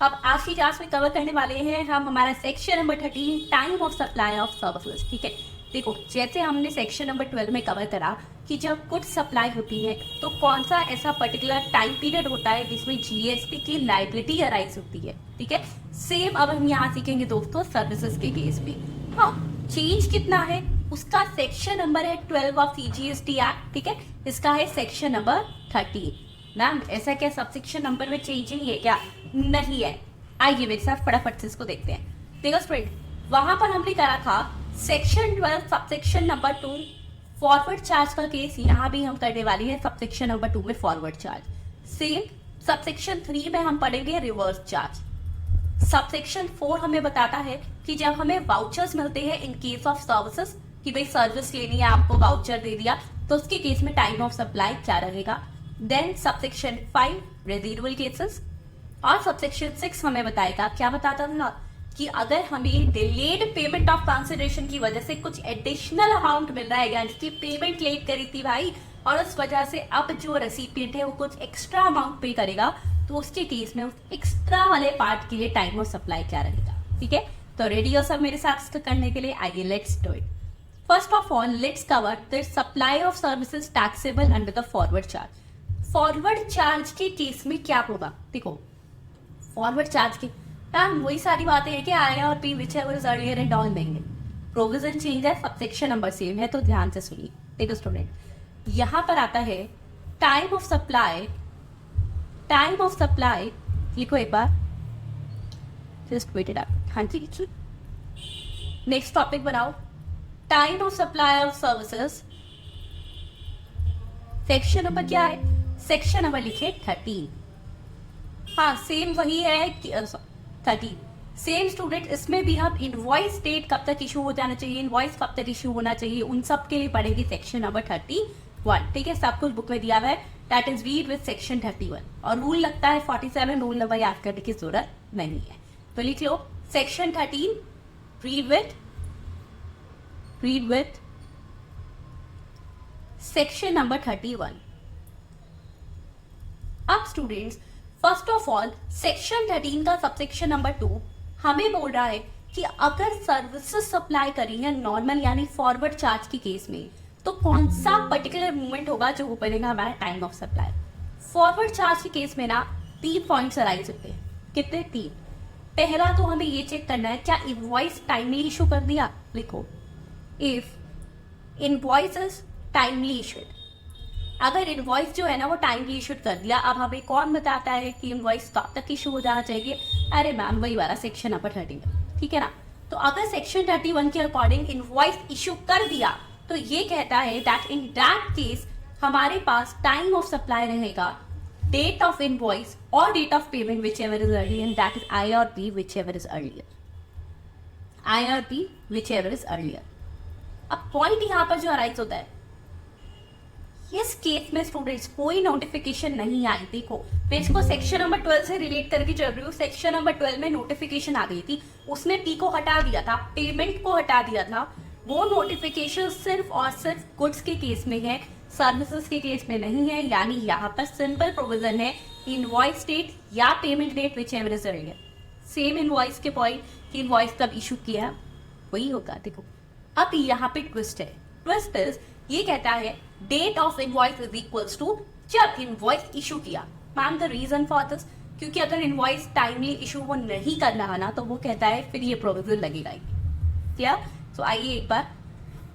अब आज की क्लास में कवर करने वाले हैं हम हमारा section number 13 time of supply of services. ठीक है, देखो जैसे हमने सेक्शन नंबर 12 में कवर करा कि जब गुड्स सप्लाई होती है तो कौन सा ऐसा पर्टिकुलर टाइम पीरियड होता है जिसमें जीएसटी की लायबिलिटी अराइज होती है। ठीक है, सेम अब हम यहाँ सीखेंगे दोस्तों सर्विसेज के केस में। हाँ, चेंज कितना है उसका सेक्शन नंबर है 12 ऑफ सीजीएसटी एक्ट। ठीक है, इसका है सेक्शन नंबर 13। मैम ऐसा क्या सब सेक्शन नंबर में चेंजिंग है क्या? नहीं है। आइए मेरे साथ फटाफट से इसको देखते हैं। देखो स्टूडेंट, वहां पर हमने करा था section 12 subsection number 2 forward charge का केस। यहाँ भी हम करने वाली है सबसेक्शन नंबर 2 में फॉरवर्ड चार्ज। सेम सबसेक्शन 3 में हम पढ़ेंगे रिवर्स चार्ज। सबसेक्शन 4 हमें बताता है कि जब हमें वाउचर्स मिलते हैं इन केस ऑफ सर्विसेज, कि भाई सर्विस लेनी है आपको वाउचर दे दिया, तो उसके केस में टाइम ऑफ सप्लाई क्या रहेगा। देन सबसेक्शन 5 रेजिडुअल केसेस, और सबसेक्शन 6 हमें बताएगा, क्या बताता था ना, कि अगर हमें डिलेड पेमेंट ऑफ कंसिडरेशन की वजह से कुछ एडिशनल अमाउंट मिल रहा है, यानी कि पेमेंट लेट करी थी भाई और उस वजह से अब जो रेसिपिएंट है वो कुछ एक्स्ट्रा अमाउंट पे करेगा, तो उसके केस में उस एक्स्ट्रा वाले पार्ट के लिए टाइम ऑफ सप्लाई क्या रहेगा। ठीक है, तो रेडी हो सब मेरे साथ करने के लिए? आइए let's do it. First of all let's cover the supply of services taxable under the forward charge. Forward charge के केस में क्या होगा? देखो फॉरवर्ड चार्ज के मैम वही सारी बातें हैं कि आया और P which ever is earlier and down देंगे। प्रोविजन चेंज है, सबसेक्शन नंबर सेम है, तो ध्यान से सुनिए। देखो स्टूडेंट, यहां पर आता है time of supply. Time of supply लिखो एक बार, जस्ट वेट इट अप। हाँ जी, नेक्स्ट टॉपिक बनाओ। Time of supply of services section number क्या है? सेक्शन नंबर लिखे 13। हाँ सेम वही है 13। सेम स्टूडेंट, इसमें भी हम इनवॉइस डेट कब तक इशू हो जाना चाहिए, इनवॉइस कब तक इशू होना चाहिए, उन सब के लिए पढ़ेगी सेक्शन नंबर 31। ठीक है, सब कुछ बुक में दिया हुआ है, that is read with section 31। और रूल लगता है 47, रूल नंबर याद करने की जरूरत नहीं है, तो लिख लो section 13 read with section number 31। अब students, first of all section 13 का सबसेक्शन नंबर 2 हमें बोल रहा है कि अगर सर्विसेज सप्लाई करी है नॉर्मल यानी फॉरवर्ड चार्ज के केस में, तो कौन सा पर्टिकुलर मूवमेंट होगा जो बनेगा हमारा time of supply. Forward charge के केस में ना 3 पॉइंट्स अराइज होते हैं। कितने? 3। पहला तो हमें ये चेक करना है क्या इनवॉइस टाइमली इशू कर दिया। लिखो if invoice is timely issued. अगर इनवॉइस जो है ना वो टाइमली इशूड कर दिया, अब हमें कौन बताता है कि इनवॉइस कब तक इशू हो जाना चाहिए? अरे मैम वही वाला सेक्शन नंबर 31। ठीक है ना, तो अगर सेक्शन 31 के अकॉर्डिंग इनवॉइस इशू कर दिया तो ये कहता है दैट इन दैट केस हमारे पास टाइम ऑफ सप्लाई रहेगा डेट ऑफ इनवॉइस और date of payment whichever is earlier, and that is I और B whichever is earlier. I और B whichever is earlier. अब point यहाँ पर जो अराइज होता है, इस केस में स्टूडेंट्स कोई नोटिफिकेशन नहीं आई। देखो मैं इसको सेक्शन नंबर 12 से रिलेट करके चल रही हूँ। सेक्शन नंबर 12 में नोटिफिकेशन आ गई थी, उसने पी को हटा दिया था, पेमेंट को हटा दिया था। वो नोटिफिकेशन सिर्फ और सिर्फ गुड्स के केस में है, सर्विसेज के केस में नहीं है। यानी यहाँ पर सिंपल प्रोविजन है इनवॉइस डेट या payment date whichever is earlier. Same invoice के पॉइंट कि इनवॉइस कब इशू किया वही होगा। देखो अब यहाँ पे ट्विस्ट है। ट्विस्ट इज ये कहता है date of invoice is equals to जब इनवॉइस इशू किया। Ma'am the reason for this, क्योंकि अगर इनवॉइस टाइमली इशू वो नहीं कर रहा ना तो वो कहता है फिर ये प्रोविजन लगेगा। क्या? तो आइए एक बार,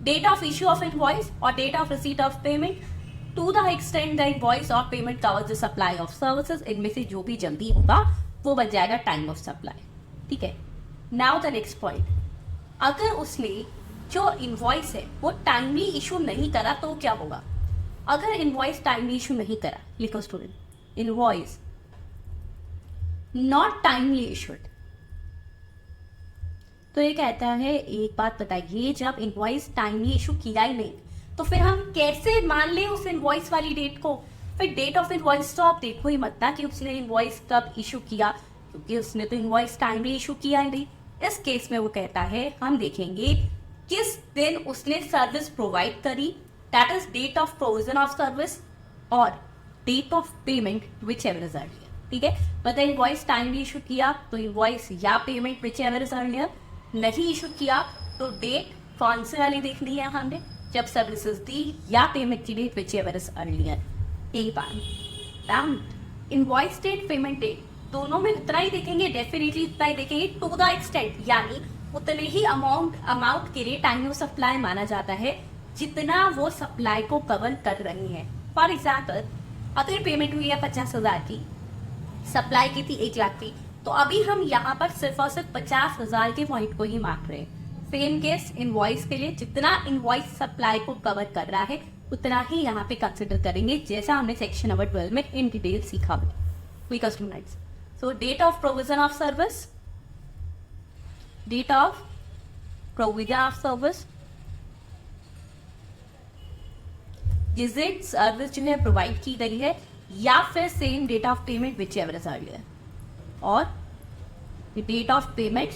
date of issue of invoice और date of receipt of payment to the extent the invoice और payment covers the supply of services, इनमें से जो भी जल्दी होगा वो बन जाएगा टाइम ऑफ सप्लाई। ठीक है, नाउ द नेक्स्ट पॉइंट, अगर उसने जो इनवॉइस है वो टाइमली इशू नहीं करा तो क्या होगा? अगर इनवॉइस टाइमली इशू नहीं करा, लिखो student invoice not timely issued, तो ये कहता है एक बात बताइए, जब इनवॉइस टाइमली इशू किया ही नहीं तो फिर हम कैसे मान ले उस इनवॉइस वाली डेट को? फिर डेट ऑफ इनवॉइस तो आप देखो ही मत ना कि उसने इनवॉइस कब इशू किया, क्योंकि उसने तो इनवॉइस टाइमली इशू किया ही नहीं। इस केस में वो कहता है हम देखेंगे किस दिन उसने सर्विस प्रोवाइड करी, that is date of provision of service और date of payment whichever is earlier. ठीक है, मतलब इनवॉइस टाइमली इशू किया तो इनवॉइस या payment whichever is earlier, नहीं इशू किया तो डेट कौन से वाली देखनी है हमने, जब सर्विसेज दी या पेमेंट की date whichever is earlier. यही बात इनवॉइस डेट पेमेंट डेट दोनों में उतना ही देखेंगे, डेफिनेटली उतना ही देखेंगे टू द एक्सटेंट, यानी उतने ही अमाउंट के लिए टाइम ऑफ सप्लाई माना जाता है जितना वो सप्लाई को कवर कर रही है। फॉर एग्जाम्पल अगर पेमेंट हुई है 50,000 की, सप्लाई की थी 1 लाख की, तो अभी हम यहाँ पर सिर्फ और सिर्फ 50,000 के पॉइंट को ही माप रहे हैं। सेम केस इनवॉइस के लिए जितना इनवॉइस सप्लाई को कवर कर रहा है उतना ही यहाँ पे कंसिडर करेंगे, जैसा हमने सेक्शन नंबर 12 में इन डिटेल सीखा। So date of provision of service, date of provision of service, जिस दिन सर्विस जो है प्रोवाइड की गई है, या फिर same date of payment whichever is earlier, और date of payment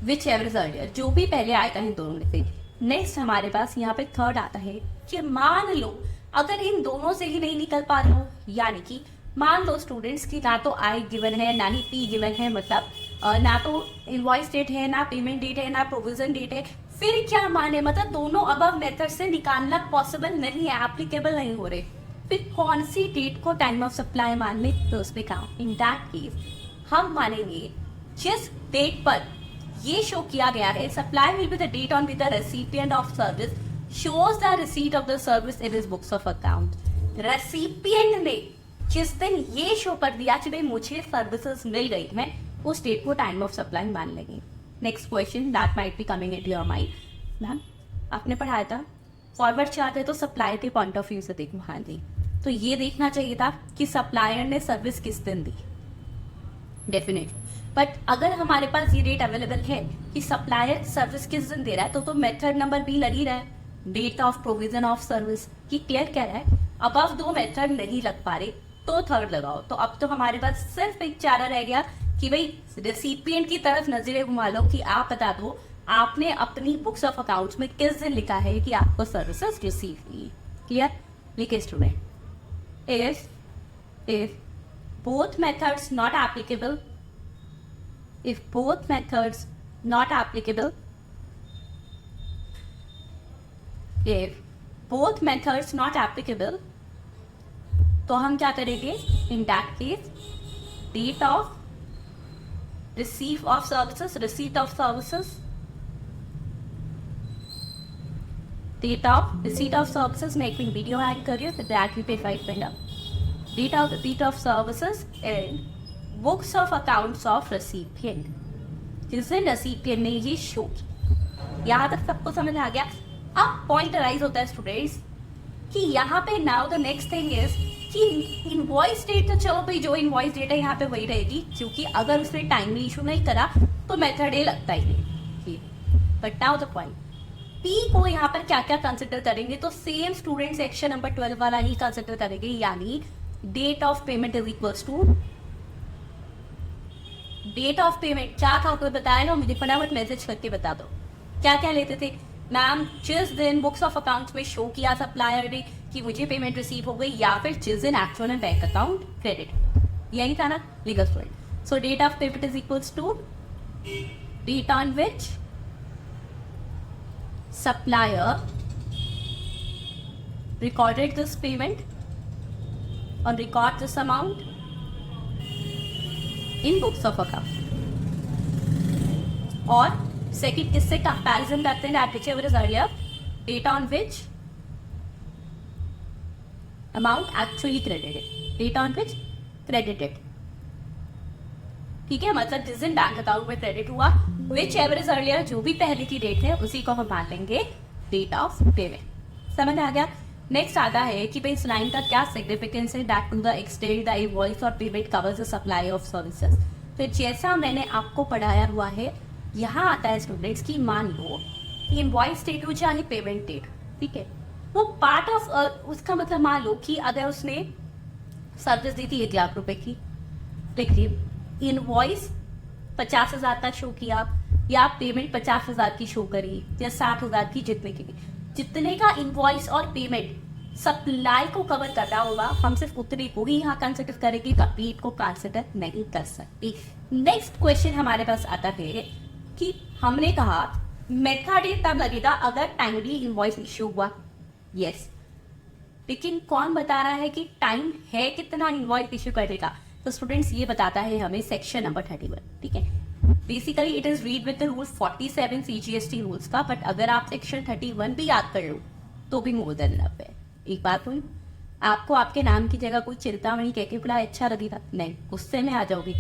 whichever is earlier, जो भी पहले आएगा इन दोनों में से। नेक्स्ट हमारे पास यहाँ पे थर्ड आता है कि मान लो अगर इन दोनों से ही नहीं निकल पा रहे हो, यानी कि मान लो स्टूडेंट्स की ना तो आई गिवन है ना ही पी गिवन है, मतलब ना तो इनवॉइस डेट है, ना पेमेंट डेट है, ना प्रोविजन डेट है, फिर क्या माने, मतलब दोनों अबव मेथड से निकालना पॉसिबल नहीं है, एप्लीकेबल नहीं हो रहे, फिर कौन सी डेट को टाइम ऑफ सप्लाई मान ले तो उसमें काम। इन दैट केस हम मानेंगे जिस डेट पर ये शो किया गया है, supply will be the date on with the recipient of service shows the receipt of the service in his books of account. Recipient ने जिस दिन ये शो कर दिया कि मुझे सर्विसेज मिल गई है, उस डेट को टाइम ऑफ सप्लाई मान लेंगे। Next question that might be coming into your mind, ma'am आपने पढ़ाया था फॉरवर्ड चार्ट है तो सप्लायर के पॉइंट ऑफ व्यू से देखो। हाँ जी, तो ये देखना चाहिए था कि सप्लायर ने सर्विस किस दिन दी, डेफिनेटली। बट अगर हमारे पास ये डेट अवेलेबल है कि सप्लायर सर्विस किस दिन दे रहा है, तो मेथड नंबर बी लग ही रहा है, date of provision of service की क्लियर कह रहा है। अबव 2 मेथड नहीं लग पा रहे तो थर्ड लगाओ। तो अब तो हमारे पास सिर्फ एक चारा रह गया कि भाई रेसिपिएंट की तरफ नजरें घुमा लो कि आप बता दो आपने अपनी बुक्स ऑफ अकाउंट्स में किस दिन लिखा है कि आपको सर्विसेज रिसीव हुई। क्लियर? लिखे student, if both methods not applicable, if both methods not applicable, if both methods not applicable, तो हम क्या करेंगे, in that case date of receive of services, receipt of services, date of receipt of services में एक video add करिए, फिर that भी पे फाइव पहला date of receipt of services and books of accounts of recipient, जिस दिन recipient ने ये शो किया। यहाँ तक सबको समझ आ गया। अब पॉइंट अराइज होता है स्टूडेंट्स कि यहाँ पे now the next thing is कि इनवॉइस डेट तो चलो भाई जो इनवॉइस डेट है यहाँ पे वही रहेगी, क्योंकि अगर उसने टाइमली इशू नहीं करा तो मेथड ए लगता ही नहीं। But now the point P को यहाँ पर क्या क्या कंसिडर करेंगे, तो सेम स्टूडेंट सेक्शन नंबर 12 वाला ही कंसिडर करेंगे, यानी date of payment is equals to date of payment. क्या था आपको बताया ना, मुझे फटाफट मैसेज करके बता दो क्या क्या लेते थे मैम। जिस दिन बुक्स ऑफ अकाउंट्स में शो किया सप्लायर ने कि मुझे पेमेंट रिसीव हो गई, या फिर जिस दिन एक्चुअल में बैंक अकाउंट क्रेडिट, यही था ना legal student. So date of payment is equals to date on which supplier recorded this payment or record this amount in books of account, और सेकंड किससे कंपैरिजन करते हैं, that whichever is earlier, date on which amount actually credited, date on which credited। ठीक है, मतलब जिस दिन bank account में क्रेडिट हुआ, whichever is earlier, जो भी पहले की डेट है उसी को हम मान लेंगे डेट ऑफ पेमेंट। समझ आ गया? नेक्स्ट आता है कि भाई इस लाइन का क्या सिग्निफिकेंस है, that to the extent the invoice और payment covers the supply of services. तो जैसा मैंने आपको पढ़ाया हुआ है, यहाँ आता है स्टूडेंट्स की मान लो इनवॉइस डेट हो चाहे पेमेंट डेट, ठीक है, वो पार्ट ऑफ उसका मतलब मान लो कि अगर उसने सर्विस दी थी 1 लाख रुपए की, देखिए इनवॉइस 50,000 का शो किया या पेमेंट 50,000 की शो करी या 60,000 की, जितने की जितने का इनवॉइस और पेमेंट सप्लाई को कवर कर रहा होगा, हम सिर्फ उतने को ही यहाँ कंसिडर करेंगे, कंप्लीट को कंसिडर नहीं कर सकते। नेक्स्ट क्वेश्चन हमारे पास आता है कि हमने कहा मेथड तब लगेगा अगर टाइमली इनवॉइस इश्यू हुआ। यस, लेकिन कौन बता रहा है कि टाइम है कितना इनवॉइस इश्यू करेगा? तो स्टूडेंट्स ये बताता है हमें सेक्शन नंबर 31। ठीक है, basically it is read with the rule 47 CGST rules का, बट अगर आप सेक्शन 31 भी याद कर लो तो भी मोर देन इनफ है। एक बात हुई, आपको आपके नाम की जगह कोई चिंतामणि कह के बुलाया, अच्छा लगेगा? नहीं, गुस्से में आ जाओगे।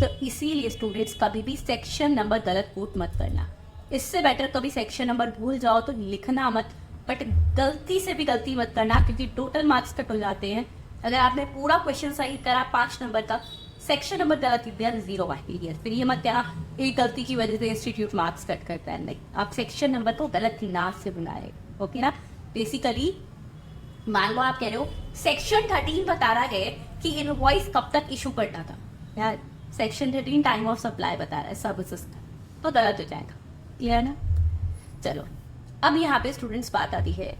तो इसीलिए स्टूडेंट्स कभी भी सेक्शन नंबर गलत कोट मत करना। इससे बेटर कभी सेक्शन नंबर भूल जाओ तो लिखना मत, बट गलती से भी गलती मत करना, क्योंकि टोटल मार्क्स कट हो जाते हैं। अगर आपने पूरा क्वेश्चन सही करा 5 नंबर का, सेक्शन नंबर गलत दिया 0 मार्क्स। फिर ये मत क्या एक गलती की वजह से इंस्टीट्यूट मार्क्स कट करता है, नहीं, आप सेक्शन नंबर को गलत नाम से बुलाए। ओके ना? बेसिकली मान लो आप कह रहे हो सेक्शन 13 बता रहा है कि इनवॉइस कब तक इशू करना था, यार सेक्शन 13 टाइम ऑफ सप्लाई बता रहा है सर्विसेज का, तो गलत हो जाएगा। ये है ना? चलो, अब यहाँ पे स्टूडेंट्स बात आती है,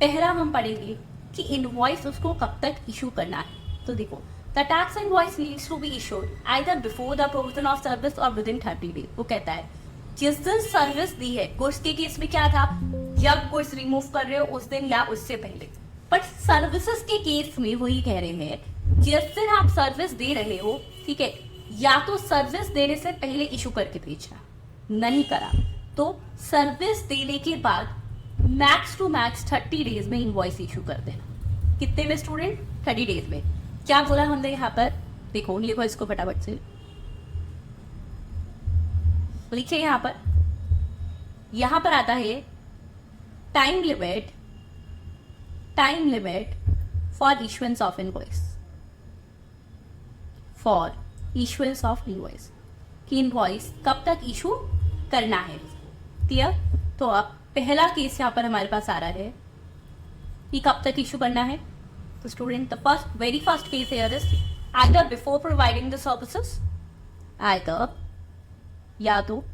पहला हम पढ़ेंगे कि इनवॉइस उसको कब तक इशू करना है। तो देखो, the tax invoice needs to be issued either before the provision of service or within 30 days. वो कहता है जिस दिन सर्विस दी है, गुड्स के केस में क्या था, जब गुड्स रिमूव कर रहे हो उस दिन या उससे पहले। बट सर्विसेज के केस में वही कह रहे हैं जिस दिन आप सर्विस दे रहे हो, ठीक है, या तो सर्विस देने से पहले इशू करके भेजना, नहीं करा तो सर्विस देने के बाद मैक्स टू मैक्स 30 डेज में इनवॉइस इशू कर देना। कितने में स्टूडेंट? 30 डेज में। क्या बोला हमने यहाँ पर? देखो, लिखो इसको फटाफट से, लिखिए यहाँ पर आता है time limit for issuance of invoice, कि इनवॉइस कब तक इशू करना है। क्लियर? तो अब पहला केस यहाँ पर हमारे पास आ रहा है कि कब तक इशू करना है। तो student the very first case here is either before providing the services, या तो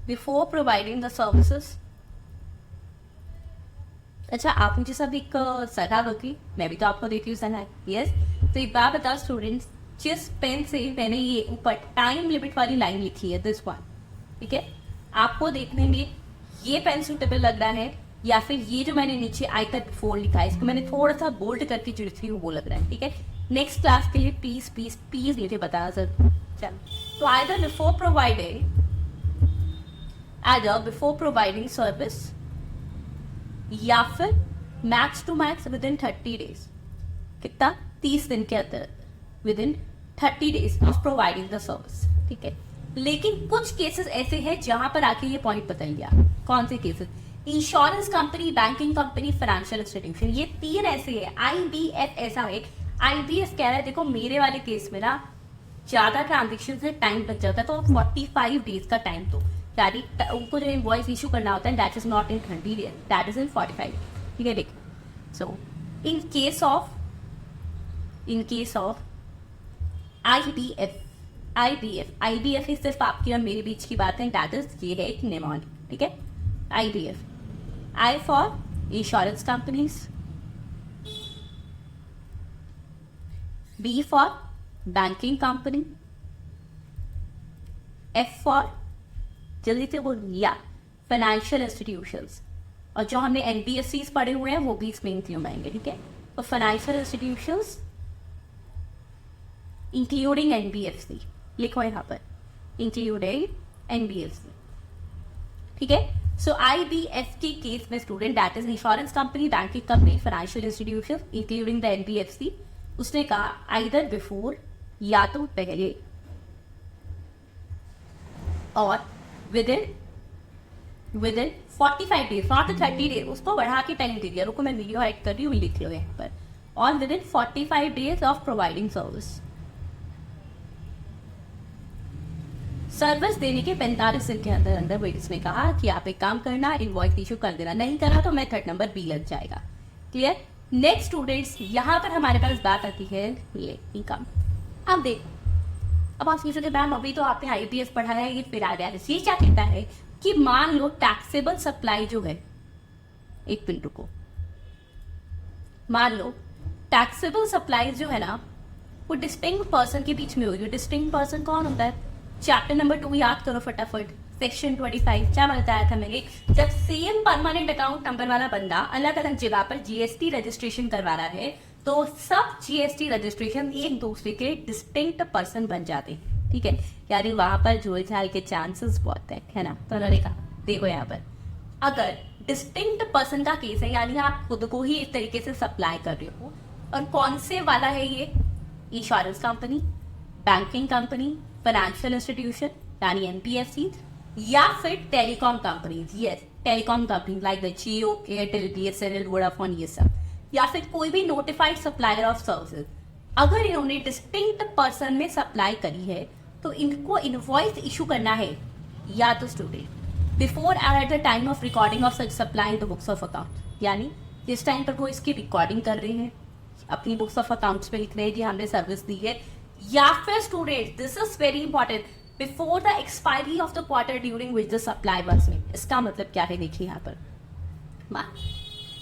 बिफोर प्रोवाइडिंग द सर्विसेज। अच्छा, आप मुझे सब एक सलाह दोगी, मैं भी तो आपको देती हूँ सलाह। यस, तो एक बात बताओ स्टूडेंट्स, जिस पेन से मैंने ये ऊपर टाइम लिमिट वाली लाइन लिखी है, दिस वन, ठीक है, आपको देखने में ये पेन सुटेबल लग रहा है या फिर ये जो मैंने नीचे आई तक बिफोर लिखा है, इसको मैंने थोड़ा सा बोल्ड करके जो लिखी हूँ वो लग रहा है। ठीक है, नेक्स्ट क्लास के लिए प्लीज लेके बताया सर। चलो, तो आइदर बिफोर प्रोवाइडिंग सर्विस या फिर max to max within 30 days. कितना? 30 दिन के अंदर, within 30 days of providing the service. ठीक है, लेकिन कुछ केसेस ऐसे हैं जहां पर आके ये पॉइंट बता लिया। कौन से cases? Insurance company, banking company, financial institution, ये 3 ऐसे है। IBF ऐसा है, IBF कह रहा है देखो मेरे वाले केस में ना ज्यादा ट्रांजेक्शन से टाइम लग जाता है, तो 45 डेज का टाइम, तो यानी उनको जो इनवॉइस इशू करना होता है that is not in 30 days, that is in 45। ठीक है, देखो, सो इन केस ऑफ IBF इस सिर्फ आपकी और मेरे बीच की बात है, दैट इज ये है एक निमोनिक। ठीक है, IBF, I for insurance companies, B for banking company, F for जल्दी से बोल लिया फाइनेंशियल इंस्टीट्यूशंस, और जो हमने NBFCs पढ़े हुए हैं वो भी इसमें इंक्लूड आएंगे। ठीक है, तो फाइनेंशियल इंस्टीट्यूशंस इंक्लूडिंग NBFC, लिखो यहाँ पर इंक्लूडिंग NBFC। ठीक है, सो IBF के केस में student that is insurance company, banking company, financial institution including the NBFC, उसने कहा आइदर बिफोर, या तो पहले, और with in 45 days, not 30 days, उसको बढ़ा के टाइम दे दिया। रुको मैं वीडियो हाइड कर रही हूँ, लिख लो यहाँ पर, और with in 45 days of providing service देने के 45 दिन के अंदर वही इसमें कहा कि आप एक काम करना, इनवॉइस इशू कर देना, नहीं करा तो मेथड नंबर B लग जाएगा। क्लियर? नेक्स्ट स्टूडेंट्स, यहाँ पर हमारे पास बात आती है ये इनकम। अब देखो, अब आप सोचोगे मैम अभी तो आपने IBF पढ़ाया है, ये फिर आ गया। ये क्या कहता है कि मान लो टैक्सेबल सप्लाई जो है, एक मिनट रुको, मान लो टैक्सेबल सप्लाईज जो है ना वो डिस्टिंक्ट पर्सन के बीच में होगी। डिस्टिंक्ट पर्सन कौन होता है? चैप्टर नंबर 2 याद करो फटाफट, सेक्शन 25 क्या बताया था मैंने? जब सेम परमानेंट अकाउंट नंबर वाला बंदा अलग अलग जगह पर जीएसटी रजिस्ट्रेशन करवा रहा है तो सब जीएसटी रजिस्ट्रेशन एक दूसरे के डिस्टिंक्ट पर्सन बन जाते हैं, ठीक है? यानी वहां पर झोल झाल के चांसेस बहुत है ना? तो उन्होंने कहा देखो यहाँ पर अगर डिस्टिंक्ट पर्सन का केस है यानी आप खुद को ही इस तरीके से सप्लाई कर रहे हो, और कौन से वाला है ये? Insurance company, banking company, financial institution यानी एनबीएफसी, या फिर telecom companies, yes telecom company like the Jio, Airtel, BSNL, Vodafone, ये सब, या फिर कोई भी नोटिफाइड सप्लायर ऑफ सर्विसेज। अगर इन्होंने डिस्टिंक्ट पर्सन में सप्लाई करी है तो इनको इनवॉइस इशू करना है या तो student before and eight the time of recording of such supply in the books of account, यानी जिस टाइम पर वो इसकी रिकॉर्डिंग कर रहे हैं अपनी बुक्स ऑफ अकाउंट्स पे लिख रहे हैं कि हमने सर्विस दी है, या फिर student this is very important before the expiry of the quarter during which the supply was made. इसका मतलब क्या है देखिए यहाँ पर,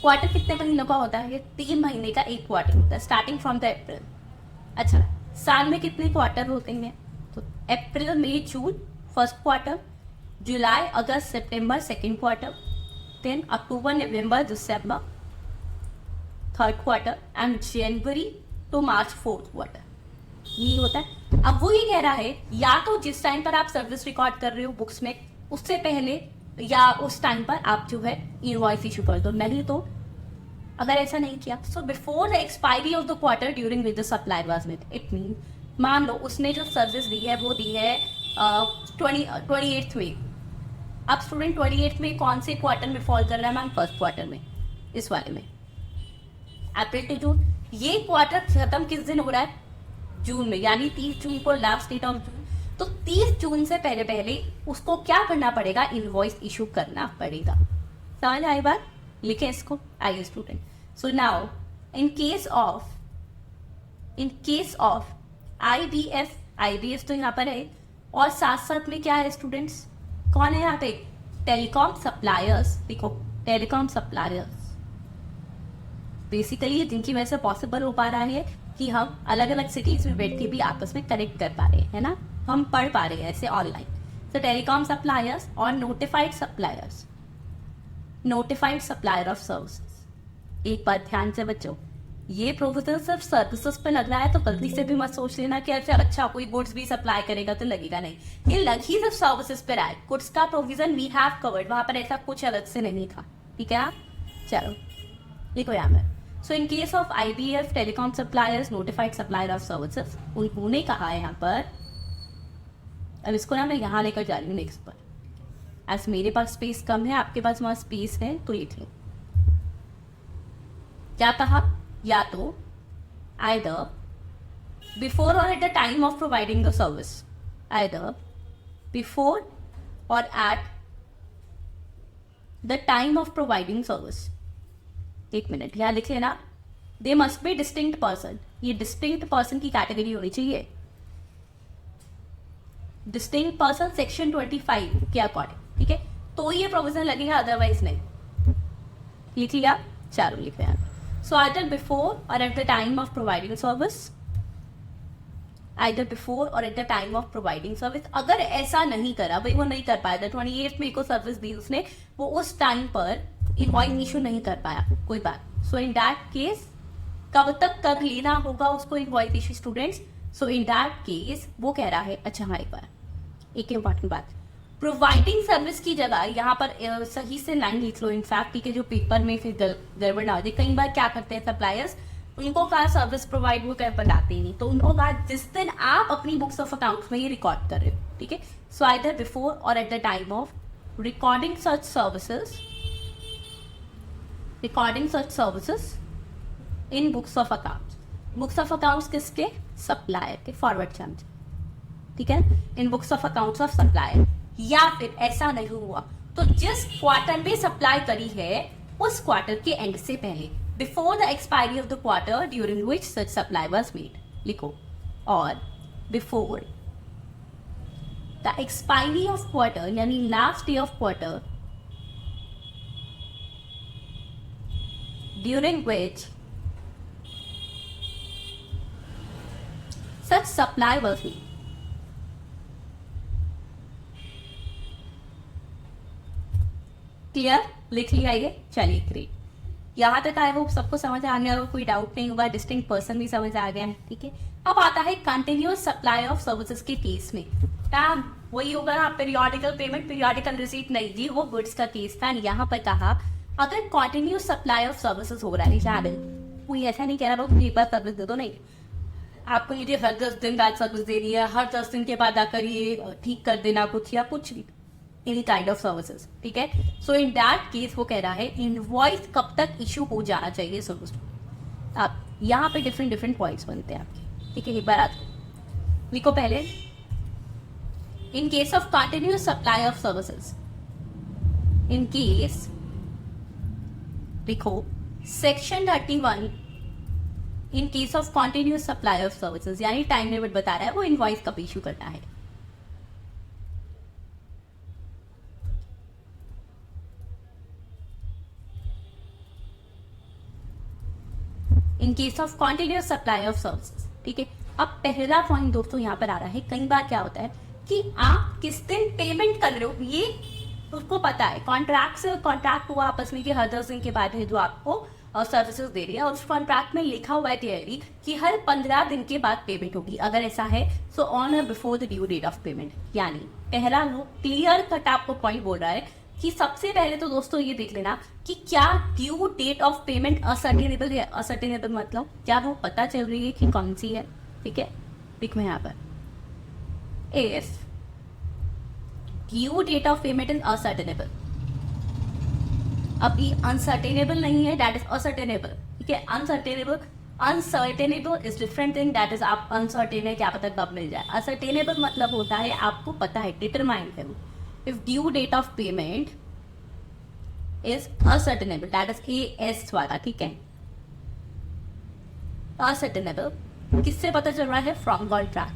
क्वार्टर कितने महीनों का होता है? 3 महीने का एक क्वार्टर होता है स्टार्टिंग फ्रॉम द अप्रैल। अच्छा, साल में कितने क्वार्टर होते हैं? तो April, May, June first quarter, July, August, September second quarter, then October, November, December third quarter, and January to March fourth quarter, यही होता है। अब वो ये कह रहा है या तो जिस टाइम पर आप सर्विस रिकॉर्ड कर रहे हो बुक्स में उससे पहले या उस टाइम पर आप जो है इनवॉइस इशू कर दो, नहीं तो अगर ऐसा नहीं किया so before the expiry of the quarter during which the supply was made. It mean मान लो उसने जो सर्विस दी है वो दी है 28th में। अब स्टूडेंट 28th में कौन से क्वार्टर में फॉल कर रहा है मैम? फर्स्ट क्वार्टर में, इस वाले में, अप्रैल टू जून। ये क्वार्टर खत्म किस दिन हो रहा है? जून में, यानी 30 जून को लास्ट डेट ऑफ जून। तो 30 जून से पहले पहले उसको क्या करना पड़ेगा? इनवॉइस इशू करना पड़ेगा। समझ आई बात? लिखे इसको, आइए student. So now in case of IBF तो यहाँ पर है, और साथ साथ में क्या है स्टूडेंट्स? कौन है यहाँ पे? Telecom suppliers. देखो टेलीकॉम सप्लायर्स बेसिकली जिनकी वजह से पॉसिबल हो पा रहा है कि हम अलग अलग सिटीज में बैठ के भी आपस में कनेक्ट कर पा रहे हैं, है ना? हम पढ़ पा रहे हैं ऐसे ऑनलाइन। तो टेलीकॉम सप्लायर्स और नोटिफाइड सप्लायर ऑफ सर्विसेज। एक बात ध्यान से बच्चों, ये प्रोविजन सिर्फ सर्विसेज पे लग रहा है तो गलती से भी मत सोच लेना कि अच्छा कोई गुड्स भी सप्लाई करेगा तो लगेगा, नहीं। ये लग ही सिर्फ सर्विसेज पे रहा है। गुड्स का प्रोविजन वी हैव कवर्ड, वहां पर ऐसा कुछ अलग से नहीं था, ठीक है? चलो लिखो यहाँ पर। So in case of IBF, telecom suppliers, notified supplier of services, उन्होंने कहा है यहाँ पर, अब इसको ना मैं यहाँ लेकर जा रही हूँ नेक्स्ट पर, एज मेरे पास स्पेस कम है, आपके पास वहां स्पेस है तो लिख लो। क्या कहा? या तो आइदर बिफोर और at the time of providing the service, either before और at the time of providing service. एक मिनट यहाँ लिख लेना, they must be distinct person. ये डिस्टिंक्ट पर्सन की कैटेगरी होनी चाहिए, डिस्टिंक्ट पर्सन सेक्शन 25 के अकॉर्डिंग, ठीक है? तो ये प्रोविजन लगेगा, अदरवाइज नहीं। लिख लिया? चारों लिख रहे हैं। सो आइदर बिफोर और at the time of providing service, either before और at the time of providing service. अगर ऐसा नहीं करा, भाई वो नहीं कर पाया था, 28 में को सर्विस दी उसने, वो उस टाइम पर इनवॉइस इशू नहीं कर पाया, कोई बात। सो इन दैट केस कब तक कब लेना होगा उसको invoice issue students? So in that case वो कह रहा है, अच्छा हाँ एक बार एक इंपॉर्टेंट बात, प्रोवाइडिंग सर्विस की जगह यहाँ पर सही से लाइन लिख लो इनफैक्ट, ठीक है? जो पेपर में फिर गड़बड़ ना हो जाए। कई बार क्या करते हैं सप्लायर्स, उनको कहा सर्विस प्रोवाइड वो कर बताते ही नहीं, तो उनको कहा जिस दिन आप अपनी बुक्स ऑफ अकाउंट्स में ये रिकॉर्ड कर रहे हो, ठीक है? सो आइदर बिफोर और at the time of recording such services in books of accounts. Books of accounts किसके? सप्लायर के, फॉरवर्ड चार्ज, ठीक है? In books of accounts of supplier. या फिर ऐसा नहीं हुआ तो जिस क्वार्टर में सप्लाई करी है उस क्वार्टर के एंड से पहले, before the expiry of the quarter during which such supply was made, लिखो। और before the expiry of quarter यानी last day of quarter during which such supply was made. Clear, लिख लिया ये, चलिए ग्रेट। यहाँ तक आए वो सबको समझ आ गया, कोई डाउट नहीं होगा, डिस्टिंक्ट पर्सन भी समझ आ गया है, ठीक है। अब आता है कंटिन्यूअस सप्लाई ऑफ सर्विसेज के केस में। टाइम वही होगा ना, पीरियोडिकल पेमेंट, पीरियोडिकल रिसीट नहीं जी, वो गुड्स का केस था। यहाँ पर कहा अगर कंटिन्यूअस सप्लाई ऑफ सर्विसेज हो रहा है, शायद कोई ऐसा नहीं कह रहा एक बार सर्विस दे दो, नहीं, आपको ये हर 10 दिन बाद सर्विस दे रही है, हर 10 दिन के बाद आकर ये ठीक कर देना कुछ या कुछ भी, एनी काइंड ऑफ सर्विसेज, ठीक है। सो इन दैट केस वो कह रहा है इनवॉइस कब तक इशू हो जाना चाहिए सर्विस। आप यहाँ पे डिफरेंट पॉइंट्स बनते हैं आपके, ठीक है। एक बार आप लिखो पहले, in case of continuous supply of services, in case लिखो section 31, in case of continuous supply of services, यानी टाइम लिमिट बता रहा है वो इनवॉइस कब इशू करना है। In case of continuous supply of services, ठीक है। अब पहला पॉइंट दोस्तों यहाँ पर आ रहा है, कई बार क्या होता है कि आप किस दिन पेमेंट कर रहे हो ये उसको पता है, कॉन्ट्रैक्ट से कॉन्ट्रैक्ट हुआ आपस में कि हर 10 दिन के बाद है जो आपको सर्विसेज दे रही है, और उस कॉन्ट्रैक्ट में लिखा हुआ है क्लियरली कि हर 15 दिन के बाद पेमेंट होगी। अगर ऐसा है so on or before the due date of payment, यानी पहला क्लियर कट आपको पॉइंट बोल रहा है कि सबसे पहले तो दोस्तों ये देख लेना कि क्या due date of payment ascertainable है। असर्टेनेबल मतलब क्या वो पता चल रही है कि कौन सी है, ठीक है। लिख मैं यहाँ पर if due date of payment is ascertainable, अब ये अनसर्टेनेबल नहीं है, दैट इज असर्टेनेबल, ठीक है। Unascertainable is different thing, that is आप अनसर्टेन है, क्या पता कब मिल जाए। असर्टेनेबल मतलब होता है आपको पता है, डिटरमाइंड है। If due date of payment is ascertainable, that is AS वाला, ठीक है। असर्टेनेबल किससे पता चल रहा है, फ्रॉम कॉन्ट्रैक्ट।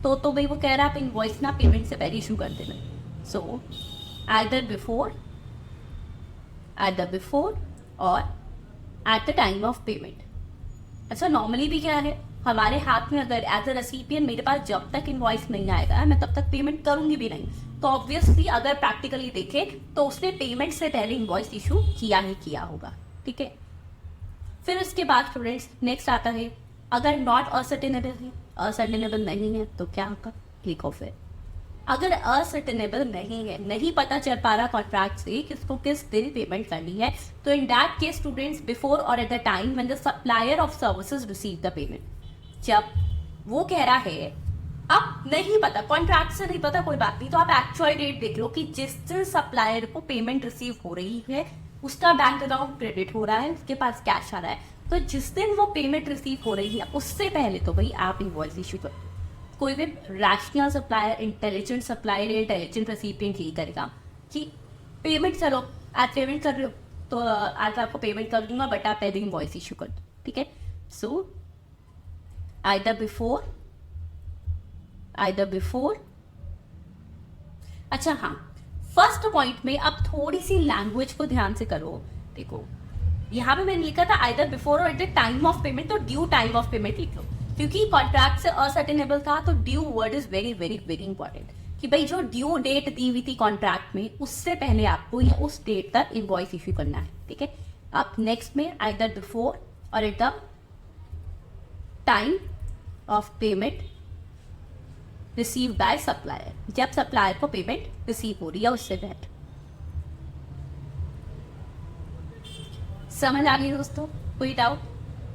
तो भाई वो कह रहा है आप इनवॉइस ना पेमेंट से पहले इशू कर देना। सो either before or at the time of payment। अच्छा, नॉर्मली भी क्या है हमारे हाथ में, अगर एज अ रेसिपिएंट मेरे पास जब तक इनवॉइस नहीं आएगा मैं तब तक पेमेंट करूंगी भी नहीं। तो ऑब्वियसली अगर प्रैक्टिकली देखें तो उसने पेमेंट से पहले इनवॉइस इशू किया ही किया होगा, ठीक है। फिर उसके बाद स्टूडेंट्स नेक्स्ट आता है, अगर नॉट असर्टेनेबल है, असर्टेनेबल नहीं है तो क्या होगा, क्लिक ऑफ है। अगर असर्टेनेबल नहीं है, नहीं पता चल पा रहा कॉन्ट्रैक्ट से किसको किस दिन पेमेंट करनी है, तो in that case students before और at the time when the supplier of services receive the payment. जब वो कह रहा है अब नहीं पता, कॉन्ट्रैक्ट से नहीं पता, कोई बात नहीं, तो आप एक्चुअल डेट देख लो कि जिस दिन सप्लायर को पेमेंट रिसीव हो रही है उसका बैंक अकाउंट क्रेडिट हो रहा है, उसके पास कैश आ रहा है, तो जिस दिन वो पेमेंट रिसीव हो रही है उससे पहले तो भाई आप इनवॉइस इशू करो। कोई भी रैशनल सप्लायर, इंटेलिजेंट सप्लायर या इंटेलिजेंट रेसिपिएंट यही करेगा कि पेमेंट चलो आज पेमेंट कर रहे हो तो आज आपको पेमेंट कर दूंगा, बट आप पहले इनवॉइस इशू कर दो, ठीक है। So either before. अच्छा हाँ, फर्स्ट पॉइंट में अब थोड़ी सी लैंग्वेज को ध्यान से करो। देखो यहाँ पे मैंने लिखा था आइदर बिफोर और at the time of payment, तो ड्यू टाइम ऑफ पेमेंट लिख लो, क्योंकि कॉन्ट्रैक्ट से असर्टेनेबल था तो due word is very very very important, कि भाई जो ड्यू डेट दी हुई थी कॉन्ट्रैक्ट में उससे पहले आपको या उस डेट तक इनवॉइस इश्यू करना है, ठीक है। अब नेक्स्ट में आइदर बिफोर और at the time of payment receive by supplier, जब सप्लायर को पेमेंट रिसीव हो रही है उससे पहले। समझ आ गई दोस्तों, कोई डाउट,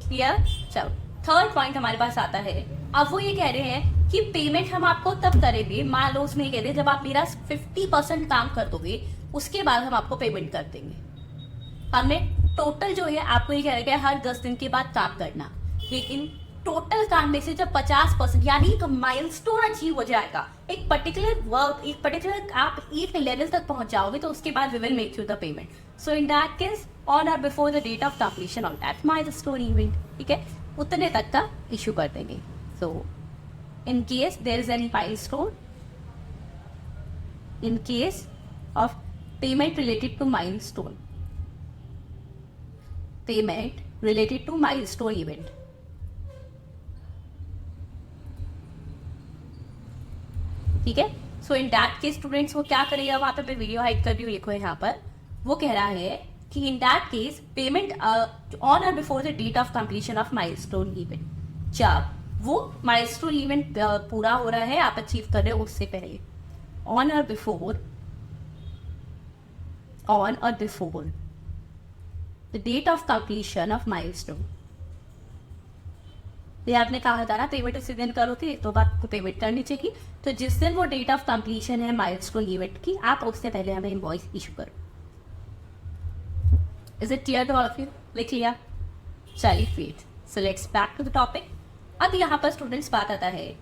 क्लियर। चलो थर्ड पॉइंट हमारे पास आता है, अब वो ये कह रहे हैं कि पेमेंट हम आपको तब करेंगे, मान लो उसमें कहते हैं जब आप मेरा 50% काम कर दोगे उसके बाद हम आपको पेमेंट कर देंगे। हमने टोटल जो है आपको ये कह रहे हैं हर 10 दिन के बाद काम करना, लेकिन टोटल काम में से जब 50% यानी एक माइलस्टोन अचीव हो जाएगा, एक पर्टिकुलर वर्क, एक पर्टिकुलर आप एक लेवल तक पहुंच जाओगे तो उसके बाद we will make you the payment. So in that case on or before the date of completion of that milestone event, ठीक है, उतने तक का इशू कर देंगे। So in case there is any milestone, in case of payment related to milestone, payment related to milestone event, ठीक है। So in that case students वो क्या करेगा, वहां पे मैं वीडियो हाइड कर रही हूँ, देखो यहाँ पर वो कह रहा है कि in that case payment on or before the date of completion of milestone event, जब वो माइलस्टोन इवेंट पूरा हो रहा है, आप अचीव कर रहे हो उससे पहले, on or before the date of completion of milestone. ये आपने कहा था ना पेमेंट उसी दिन करोगे तो बात को पेमेंट करनी चाहिए, तो जिस दिन वो डेट ऑफ कंप्लीशन है माइलस्टोन इवेंट की, आप उससे पहले हमें इनवॉइस इशू करो। Is it clear to all of you? लिख लिया? चलिए फिर so let's back to the topic. अब यहाँ पर स्टूडेंट्स बात आता है,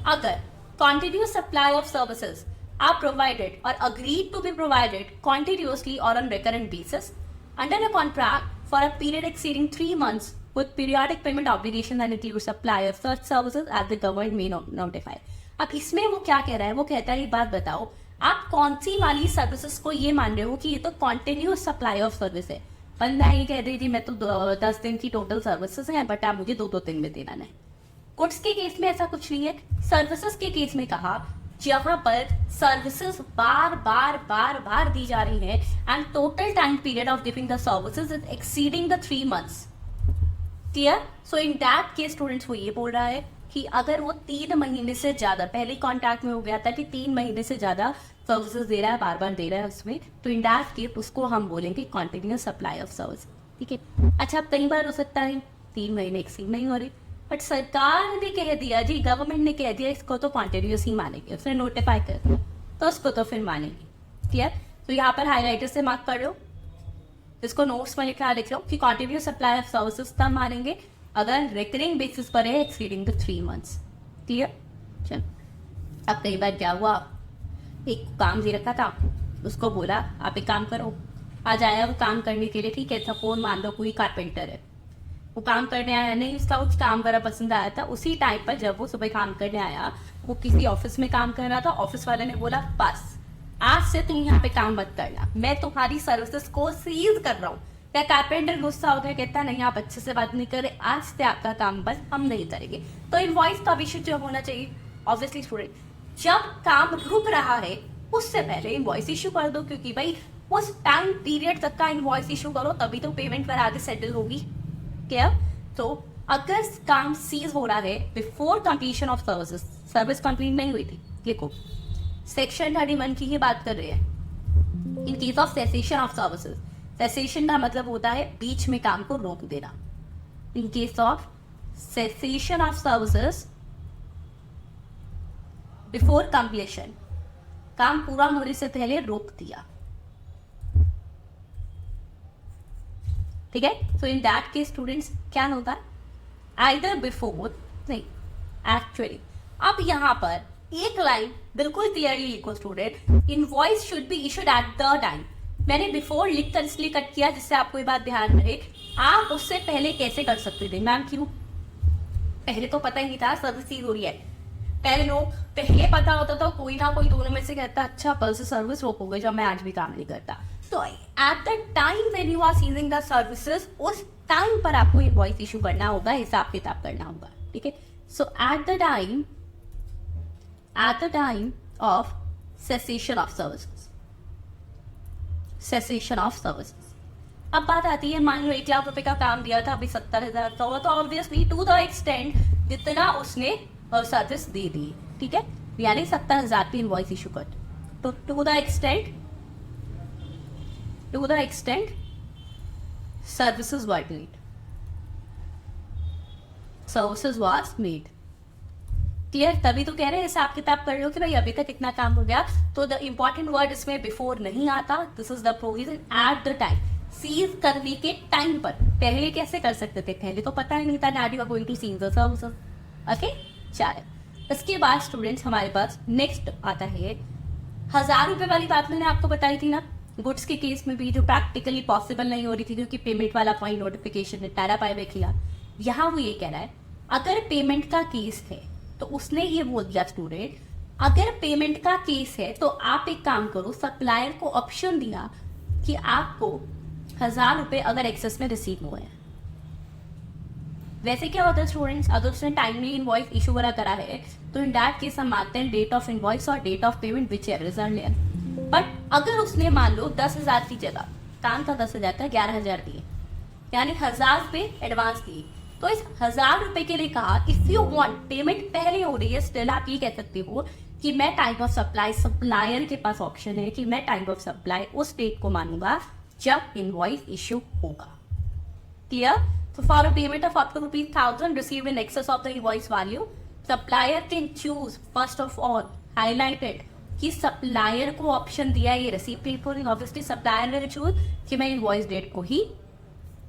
अगर continuous supply of services are provided or agreed to be provided continuously or on recurrent basis under a contract for a period exceeding 3 months with periodic payment obligation and include supply of such services as the government may notify। अब इसमें वो क्या कह रहा है, वो कहता है एक बात बताओ, आप कौन सी वाली सर्विसेज को ये मान रहे हो कि ये तो कॉन्टिन्यूस सप्लाई ऑफ सर्विस है। बंदा ये कह रही थी मैं तो 10 दिन की टोटल सर्विसेज है, बट आप मुझे 2-2 दिन में देना है। गुड्स के केस में ऐसा कुछ नहीं है। सर्विसेज के केस में कहा जहां पर सर्विसेज बार बार दी जा रही है and total time period of giving the services is exceeding the 3 months। Clear? So in that case students वो ये बोल रहा है कि अगर वो 3 महीने से ज्यादा, पहले कॉन्ट्रैक्ट में हो गया था कि 3 महीने से ज्यादा सर्विसेज दे रहा है, बार दे रहा है उसमें, तो इन दैट केस उसको हम बोलेंगे कॉन्टिन्यूस सप्लाई ऑफ सर्विस। ठीक है। अच्छा, अब कई बार हो सकता है 3 महीने एक्सीड नहीं हो रही, बट सरकार ने कह दिया जी, गवर्नमेंट ने कह दिया इसको तो कॉन्टिन्यूस ही मानेंगे, उसने नोटिफाई कर दिया तो उसको तो फिर मानेंगे। क्लियर? तो यहाँ पर हाईलाइटर से मार्क कर लो, इसको नोट्स में लिखा लिख लो कि कॉन्टिन्यूस सप्लाई ऑफ सर्विसेज तब मानेंगे अगर रिकरिंग बेसिस पर है एक्सीडिंग द 3 months। क्लियर? चल, अब कई बार क्या हुआ, एक काम दे रखा था, उसको बोला आप एक काम करो, आज आया वो काम करने के लिए, ठीक है, सपोज मान लो कोई कारपेंटर है, वो काम करने आया, नहीं उसका कुछ काम बड़ा पसंद आया था, उसी टाइम पर जब वो सुबह काम करने आया, वो किसी ऑफिस में काम कर रहा था, ऑफिस वाले ने बोला बस आज से तुम यहाँ पे काम मत करना, मैं तुम्हारी सर्विसेज को सीज कर रहा हूँ। क्या कारपेंटर गुस्सा हो गया, कहता नहीं आप अच्छे से बात नहीं कर रहे, आज से आपका काम बस हम नहीं करेंगे। तो इनवॉइस का विषय जो होना चाहिए, ऑब्वियसली स्टूडेंट, जब काम रुक रहा है उससे पहले इनवॉइस इशू कर दो, क्योंकि भाई उस टाइम पीरियड तक का इनवॉइस इशू करो तभी तो पेमेंट पर आगे सेटल होगी। क्या? तो अगर काम सीज हो रहा है before completion of services, service complete नहीं हुई थी, देखो सेक्शन 31 की ही बात कर रहे हैं। इन case of cessation of services, cessation का मतलब होता है बीच में काम को रोक देना। इन case of cessation of services before completion, काम पूरा होने से पहले रोक दिया। ठीक है? So in that case students क्या होगा, आइदर बिफोर, नहीं एक्चुअली अब यहां पर एक लाइन बिल्कुल क्लियरली लिखो student, invoice should be issued at the time. मैंने बिफोर लिखकर इसलिए कट किया जिससे आपको ये बात ध्यान रहे, आप उससे पहले कैसे कर सकते थे मैम? क्यों? पहले तो पता ही नहीं था सर्विस हो रही है, पहले लोग पहले पता होता तो कोई ना कोई दोनों में से कहता अच्छा कल से सर्विस रोकोगे जब मैं आज भी काम नहीं करता। तो at the time when you are ceasing the services, उस टाइम पर आपको इनवॉइस इशू करना होगा, हिसाब किताब करना होगा। ठीक है? So at the time of cessation of services, cessation of services. अब बात आती है, मान लो 1 लाख रुपए का काम दिया था, अभी 70,000 का हुआ, तो ऑब्वियसली टू द एक्सटेंट जितना उसने सर्विस दे दी, ठीक है, यानी 70,000 की इनवॉइस इशू कर, तो to the extent services were made, services was made. Clear? तभी तो कह रहे हैं हिसाब किताब कर लो कि भाई अभी तक इतना काम हो गया, तो द इंपॉर्टेंट वर्ड इसमें बिफोर नहीं आता, this is the provision at the time, cease करने के टाइम पर। पहले कैसे कर सकते थे? पहले तो पता ही नहीं था that you are going to cease the services. Okay, चलो इसके बाद स्टूडेंट्स हमारे पास नेक्स्ट आता है 1000 रुपए वाली बात मैंने आपको बताई थी ना, गुड्स के केस में भी जो प्रैक्टिकली पॉसिबल नहीं हो रही थी क्योंकि पेमेंट वाला पॉइंट नोटिफिकेशन ने टारा पाए किया। यहाँ वो ये कह रहा है अगर पेमेंट का केस है, तो उसने ये बोल दिया स्टूडेंट, अगर पेमेंट का केस है तो आप एक काम करो, सप्लायर को ऑप्शन दिया कि आपको 1000 रुपए अगर एक्सेस में रिसीव हुए हैं, वैसे क्या होता है स्टूडेंट्स, अगर उसने टाइमली इनवॉइस इशू वगैरह करा है तो इन दैट केस हम मानते हैं डेट ऑफ इनवॉइस और date of payment whichever is earlier. But अगर उसने मान लो 10,000 की जगह, काम था 10,000 का, 11,000 दिए, यानी 1,000 रुपये एडवांस दिए, तो इस 1,000 रुपये के लिए कहा इफ यू वांट पेमेंट पहले हो रही है, स्टिल आप ये कह सकते हो कि मैं टाइम ऑफ सप्लाई, सप्लायर के पास ऑप्शन है कि मैं टाइम ऑफ सप्लाई उस डेट को मानूंगा जब इनवॉइस इशू होगा। Clear? So for a payment of up to ₹1,000 received in excess of the invoice value, supplier can choose first of all highlighted कि सप्लायर को ऑप्शन दिया है ये रेसिपिएंट को, ऑब्वियसली सप्लायर ने चूज कि मैं इनवॉइस डेट को ही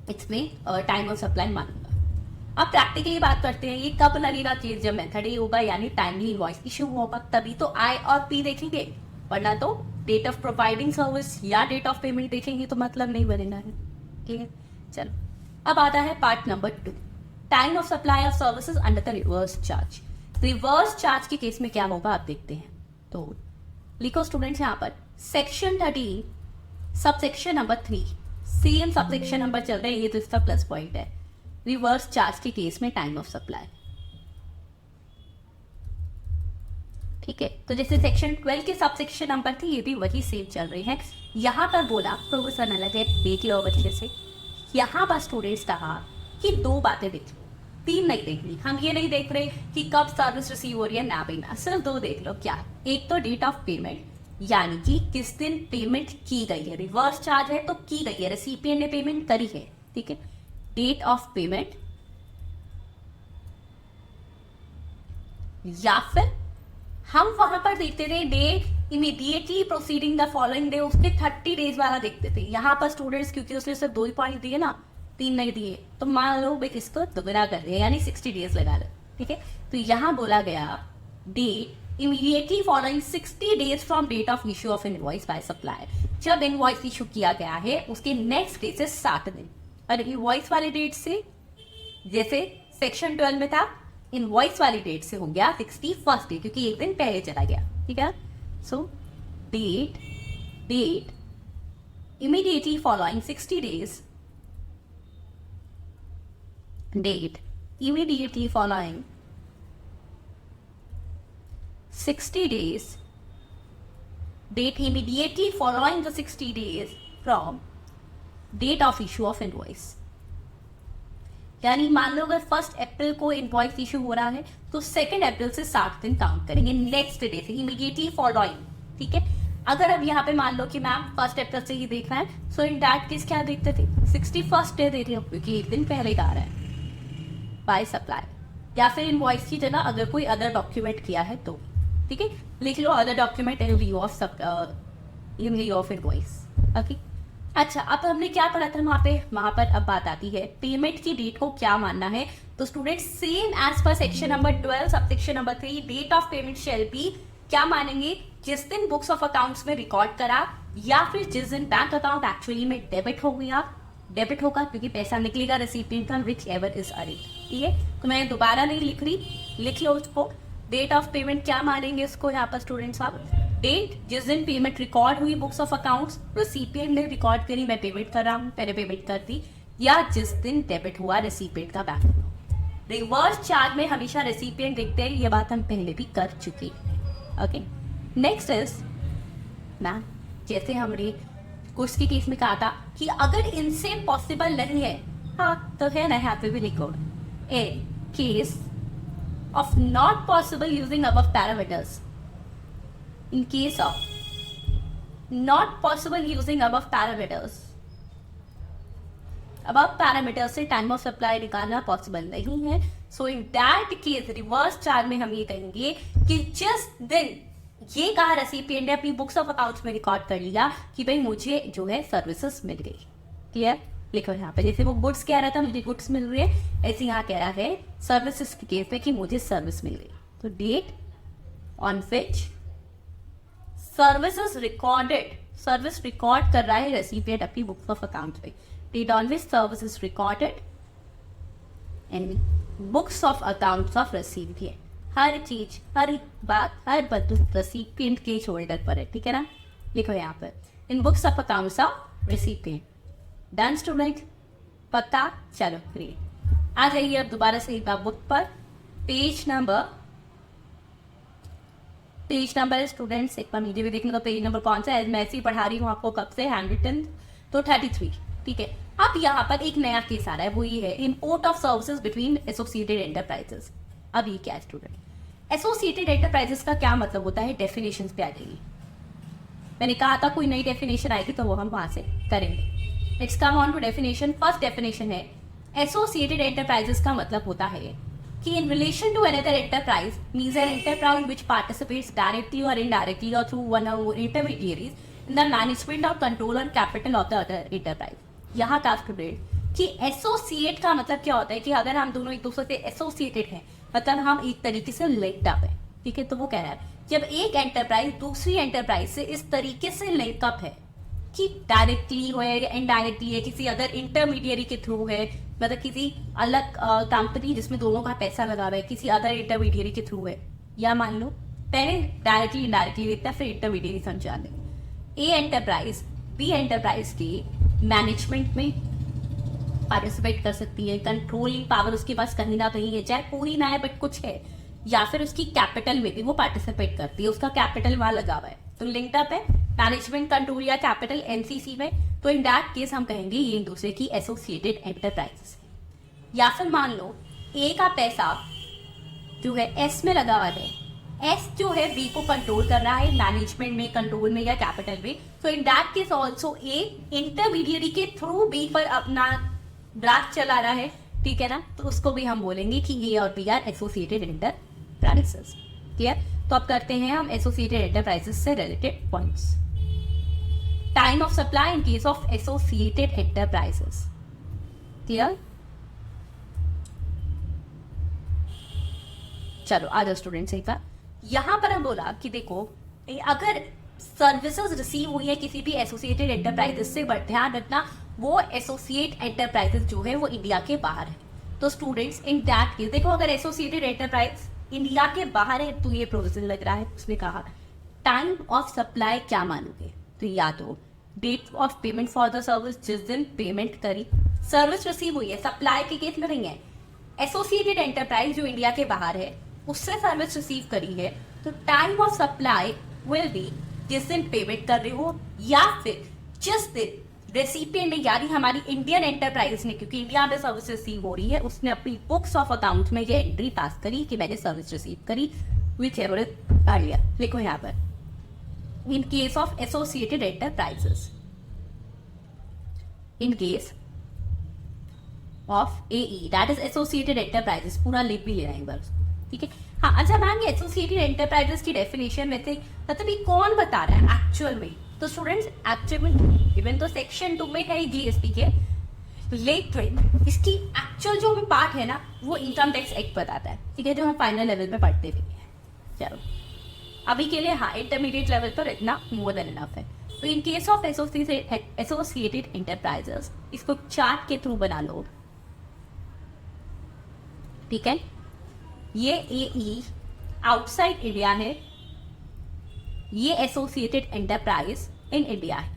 इसमें टाइम ऑफ सप्लाई मानूंगा। अब प्रैक्टिकली बात करते हैं, ये कब लगेगा चीज, जब मेथड ये होगा यानी टाइमली इनवॉइस इशू होगा, तभी तो आई और पी देखेंगे, वरना तो डेट ऑफ प्रोवाइडिंग सर्विस या डेट ऑफ पेमेंट देखेंगे तो मतलब नहीं बनेगा है। ठीक है, चलो अब आता है part number 2, time of supply of services under the reverse charge. Reverse charge के केस में क्या होगा आप देखते हैं, तो लिखो स्टूडेंट्स यहाँ पर section 13 subsection number 3, same subsection number चल रहे हैं, ये तो इसका प्लस पॉइंट है। रिवर्स चार्ज के केस में टाइम ऑफ सप्लाई, ठीक है, तो जैसे सेक्शन 12 के सबसेक्शन नंबर थे ये भी वही सेम चल रहे हैं। यहाँ पर बोला प्रोफेसर ने लगे देख लो अच्छे से, यहाँ पर स्टूडेंट्स कहा कि 2 बातें देख लो, 3 नहीं देखनी, हम ये नहीं देख रहे कि कब सर्विस रिसीव हो रही है ना भी ना, सिर्फ 2 देख लो। क्या? एक तो डेट ऑफ पेमेंट, यानी कि किस दिन पेमेंट की गई है, रिवर्स चार्ज है तो की गई है, रेसिपिएंट ने पेमेंट करी है, ठीक है, डेट ऑफ पेमेंट, या फिर हम वहां पर देखते थे day immediately proceeding the following day, उसके 30 डेज वाला देखते थे। यहाँ पर स्टूडेंट्स क्योंकि उसने सिर्फ 2 ही पॉइंट दिए ना, 3 नहीं दिए, तो मान लो भाई इसको दोगुना कर रहे हैं यानी 60 डेज लगा लो, ठीक है। तो यहाँ बोला गया date immediately following 60 days from date of issue of invoice by supplier, जब इनवॉइस इशू किया गया है उसके नेक्स्ट डे से 60 दिन, और इनवॉइस वाले डेट से जैसे सेक्शन 12 में था, इनवॉइस वाली डेट से हो गया 61st डे, क्योंकि एक दिन पहले चला गया, ठीक है। So date immediately following 60 days, date immediately following 60 days, date immediately following the 60 days from date of issue of invoice। यानी मान लो अगर 1 अप्रैल को इनवॉइस इशू हो रहा है तो 2 अप्रैल से 60 दिन काउंट करेंगे नेक्स्ट डे से, इमीडिएटली फॉलोइंग, ठीक है। अगर अब यहाँ पे मान लो कि मैम 1 अप्रैल से ही देखना है, सो इन दैट केस क्या देखते थे, 61st डे देते हो क्योंकि एक दिन पहले का आ रहा है बाय सप्लाई, या फिर इनवॉइस की जगह अगर कोई अदर डॉक्यूमेंट किया है तो, ठीक है, लिख लो other document in lieu of invoice, okay. अच्छा, अब हमने क्या पढ़ा था वहां पर अब बात आती है पेमेंट की डेट को क्या मानना है। तो student same as per section number 12 sub section number 3, date of payment shall be क्या मानेंगे, जिस दिन बुक्स ऑफ अकाउंट्स में रिकॉर्ड करा या फिर जिस दिन बैंक अकाउंट एक्चुअली में डेबिट हो गया, डेबिट होगा क्योंकि पैसा निकलेगा रेसिपिएंट का विच एवर इज अरेंज, ठीक है। तो मैं दोबारा नहीं लिख रही, लिख लो उसको। डेट ऑफ पेमेंट क्या मानेंगे इसको यहाँ पर स्टूडेंट्स आप, डेट जिस दिन पेमेंट रिकॉर्ड हुई बुक्स ऑफ अकाउंट्स, रेसिपिएंट ने रिकॉर्ड करी मैं पेमेंट कर रहा हूँ, मैंने पेमेंट कर दी, या जिस दिन डेबिट हुआ रेसिपिएंट का बैंक अकाउंट। रिवर्स चार्ज में हमेशा रेसिपिएंट देखते हैं, ये बात हम पहले भी कर चुके हैं, ओके। नेक्स्ट इज मैम, जैसे हमने कुछ के केस में कहा था कि अगर इनसे पॉसिबल नहीं है, हाँ तो है ना, यहाँ पे भी लिखो a case of not possible using above parameters, in case of not possible using above parameters से टाइम ऑफ सप्लाई निकालना पॉसिबल नहीं है, so in that case reverse charge में हम ये कहेंगे कि जिस दिन ये कहा रेसिपिएंट ने अपनी बुक्स ऑफ अकाउंट्स में रिकॉर्ड कर लिया कि भाई मुझे जो है सर्विसेज मिल गई, क्लियर, लिखो यहाँ पे, जैसे वो गुड्स कह रहा था मुझे गुड्स मिल रही है, ऐसे यहाँ कह रहा है सर्विसेज के केस में कि मुझे सर्विस मिल गई। तो date on which services recorded, service record कर रहा है रेसिपिएंट अपनी बुक्स ऑफ अकाउंट पे, date on which services recorded and books of accounts of recipient, हर चीज हर बात हर बदल रेसिपिएंट के शोल्डर पर है, ठीक है ना। लिखो यहाँ पर in books of accounts of recipient, done student, पता चलो ग्रेट। आ जाइए अब दोबारा से एक बार बुक पर, पेज नंबर स्टूडेंट्स एक बार मुझे भी देखने का पेज नंबर कौन सा है, मैं ऐसे ही पढ़ा रही हूँ आपको कब से, हैंड रिटन, तो 33। ठीक है, अब यहाँ पर एक नया केस आ रहा है, वो ये है import of services between associated enterprises. अब ये क्या है स्टूडेंट, एसोसिएटेड एंटरप्राइजेस का क्या मतलब होता है, डेफिनेशन पे आ जाइए। मैंने कहा था कोई नई डेफिनेशन आएगी तो वो हम वहां से करेंगे। Let's come on to definition. First definition है, एसोसिएटेड एंटरप्राइजेस का मतलब होता है कि in relation to another enterprise means an enterprise which participates directly or indirectly or through one or more intermediaries in the management or control and capital of the other enterprise। यहाँ का student कि associate का मतलब क्या होता है कि अगर हम दोनों एक दूसरे से एसोसिएटेड हैं, मतलब हम एक तरीके से लिंक्ड अप है। ठीक है, तो वो कह रहा है जब एक एंटरप्राइज दूसरी एंटरप्राइज से इस तरीके से लिंकअप है कि डायरेक्टली हो या इनडायरेक्टली है, किसी अदर इंटरमीडियरी के थ्रू है, मतलब किसी अलग कंपनी जिसमें दोनों का पैसा लगा हुआ है, किसी अदर इंटरमीडियरी के थ्रू है, या मान लो पहले डायरेक्टली इनडायरेक्टली देखता है फिर इंटरमीडियरी संचालन। ए एंटरप्राइज बी एंटरप्राइज के मैनेजमेंट में पार्टिसिपेट कर सकती है, कंट्रोलिंग पावर उसके पास कहीं ना कहीं है, चाहे पूरी ना है बट कुछ है, या फिर उसकी कैपिटल में भी वो पार्टिसिपेट करती है, उसका कैपिटल वहां लगा हुआ है, तो लिंक्ड अप है मैनेजमेंट, कंट्रोल या कैपिटल एमसीसी में, तो इन दैट केस हम कहेंगे ये एक दूसरे की एसोसिएटेड एंटरप्राइजेस। या फिर मान लो ए का पैसा जो है एस में लगा हुआ है, एस जो है बी को कंट्रोल कर रहा है मैनेजमेंट में, कंट्रोल में या कैपिटल में, तो in that case also a intermediary के थ्रू बी पर अपना राज चला रहा है। ठीक है ना, तो उसको भी हम बोलेंगे कि ए और B are associated enterprises. Clear, तो अब करते हैं हम एसोसिएटेड एंटरप्राइजेस से related points. Time of supply in case of associated enterprises. Clear, चलो आ जाओ स्टूडेंट्स एक बार। यहां पर हम बोला कि देखो अगर सर्विसेज रिसीव हुई है किसी भी एसोसिएटेड एंटरप्राइजेस से, बट ध्यान रखना वो एसोसिएट एंटरप्राइजेस जो है वो इंडिया के बाहर है। तो स्टूडेंट्स इन दैट केस देखो अगर एसोसिएटेड एंटरप्राइज इंडिया के बाहर है तो ये प्रोविजन लग रहा है, उसने कहा टाइम ऑफ सप्लाई क्या मानोगे, तो या तो date of payment for the service, जिस दिन पेमेंट करी, सर्विस रिसीव हुई है, सप्लाई के केस में नहीं है। एसोसिएटेड एंटरप्राइज जो इंडिया के बाहर है उससे सर्विस रिसीव करी है, तो time of supply will B जिस दिन पेमेंट कर रहे हो, या फिर जिस दिन रेसिपिएंट ने यानी हमारी इंडियन एंटरप्राइज ने, क्योंकि इंडिया में सर्विस रिसीव हो रही है, उसने अपनी बुक्स ऑफ अकाउंट में ये एंट्री पास करी कि मैंने सर्विस रिसीव करी विच एवर लिया। लिखो यहाँ पर इन case of associated enterprises, in case of AE that is associated enterprises, पूरा लिख भी ले रहे हैं एक बार। ठीक है, हाँ अच्छा मैम ये एसोसिएटेड एंटरप्राइजेस की डेफिनेशन में थे, मतलब ये कौन बता रहा है एक्चुअल में, तो स्टूडेंट्स एक्चुअल में इवन तो सेक्शन 2 में है जीएसटी के, लेकिन इसकी एक्चुअल जो पार्ट है ना वो इनकम टैक्स एक्ट बताता है। ठीक है, जो हम फाइनल लेवल पे पढ़ते भी हैं। चलो अभी के लिए हाँ इंटरमीडिएट लेवल पर इतना मोर देन इनफ है। तो इन केस ऑफ एसोसिएटेड एंटरप्राइजेस इसको चार्ट के थ्रू बना लो। ठीक है, ये एई आउटसाइड इंडिया है, ये एसोसिएटेड एंटरप्राइज इन इंडिया है।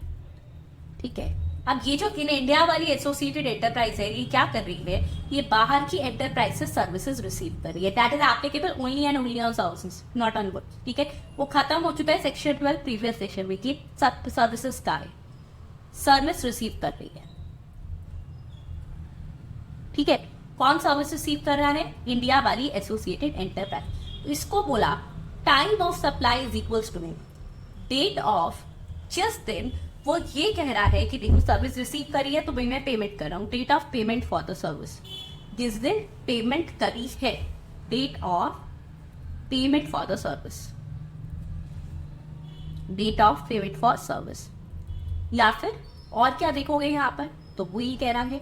ठीक है, अब ये जो इन इंडिया वाली एसोसिएटेड एंटरप्राइज है ये क्या कर रही है, ये बाहर की एंटरप्राइज से सर्विसेज रिसीव कर रही है। That is applicable only and only on services not on goods. ठीक है, वो खत्म हो चुका है सेक्शन 12 प्रीवियस सेक्शन में कि सर्विसेज का है, सर्विस रिसीव कर रही है। ठीक है, कौन सर्विस रिसीव कर रहा है, इंडिया वाली एसोसिएटेड एंटरप्राइज। इसको बोला time of supply is equals to date of जिस दिन वो ये कह रहा है कि देखो सर्विस रिसीव करी है तो भाई मैं पेमेंट कर रहा हूँ, date of payment for the service, जिस दिन पेमेंट करी है, date of payment for the service, date of payment for service. या फिर और क्या देखोगे यहाँ पर, तो वो ये कह रहा है